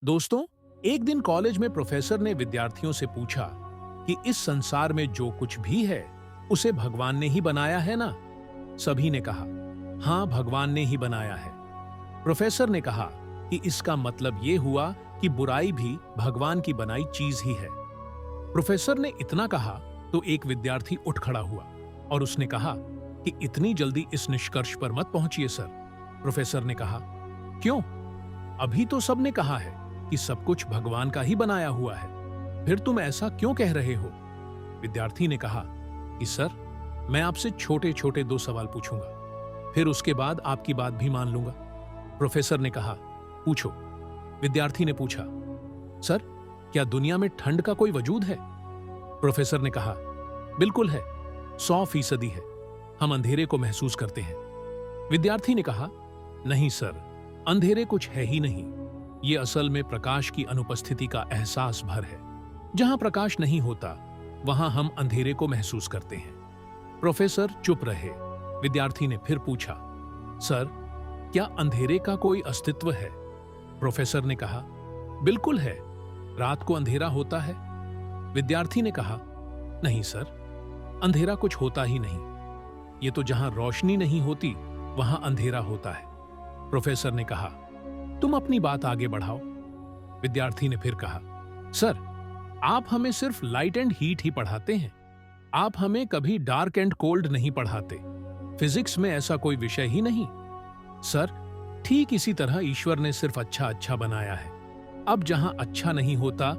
दोस्तों, एक दिन कॉलेज में प्रोफेसर ने विद्यार्थियों से पूछा कि इस संसार में जो कुछ भी है उसे भगवान ने ही बनाया है ना। सभी ने कहा, हाँ, भगवान ने ही बनाया है। प्रोफेसर ने कहा कि इसका मतलब यह हुआ कि बुराई भी भगवान की बनाई चीज ही है। प्रोफेसर ने इतना कहा तो एक विद्यार्थी उठ खड़ा हुआ और उसने कहा कि इतनी जल्दी इस निष्कर्ष पर मत पहुंचिए सर। प्रोफेसर ने कहा, क्यों? अभी तो सबने कहा है कि सब कुछ भगवान का ही बनाया हुआ है, फिर तुम ऐसा क्यों कह रहे हो? विद्यार्थी ने कहा कि सर, मैं आपसे छोटे छोटे 2 सवाल पूछूंगा, फिर उसके बाद आपकी बात भी मान लूंगा। प्रोफेसर ने कहा, पूछो। विद्यार्थी ने पूछा, सर, क्या दुनिया में ठंड का कोई वजूद है? प्रोफेसर ने कहा, बिल्कुल है, 100% है। हम अंधेरे को महसूस करते हैं। विद्यार्थी ने कहा, नहीं सर, अंधेरे कुछ है ही नहीं। ये असल में प्रकाश की अनुपस्थिति का एहसास भर है। जहां प्रकाश नहीं होता वहां हम अंधेरे को महसूस करते हैं। प्रोफेसर चुप रहे। विद्यार्थी ने फिर पूछा, सर, क्या अंधेरे का कोई अस्तित्व है? प्रोफेसर ने कहा, बिल्कुल है, रात को अंधेरा होता है। विद्यार्थी ने कहा, नहीं सर, अंधेरा कुछ होता ही नहीं। ये तो जहां रोशनी नहीं होती वहां अंधेरा होता है। प्रोफेसर ने कहा, तुम अपनी बात आगे बढ़ाओ। विद्यार्थी ने फिर कहा, सर, आप हमें सिर्फ लाइट एंड हीट ही पढ़ाते हैं, आप हमें कभी डार्क एंड कोल्ड नहीं पढ़ाते। फिजिक्स में ऐसा कोई विषय ही नहीं। सर, ठीक इसी तरह ईश्वर ने सिर्फ अच्छा अच्छा बनाया है। अब जहां अच्छा नहीं होता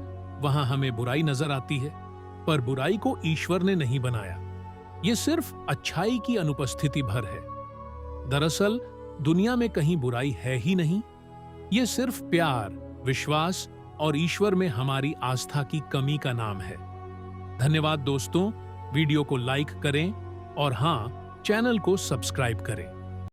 वहां हमें बुराई नजर आती है, पर बुराई को ईश्वर ने नहीं बनाया। यह सिर्फ अच्छाई की अनुपस्थिति भर है। दरअसल दुनिया में कहीं बुराई है ही नहीं। यह सिर्फ प्यार, विश्वास और ईश्वर में हमारी आस्था की कमी का नाम है। धन्यवाद दोस्तों, वीडियो को लाइक करें और हां, चैनल को सब्सक्राइब करें।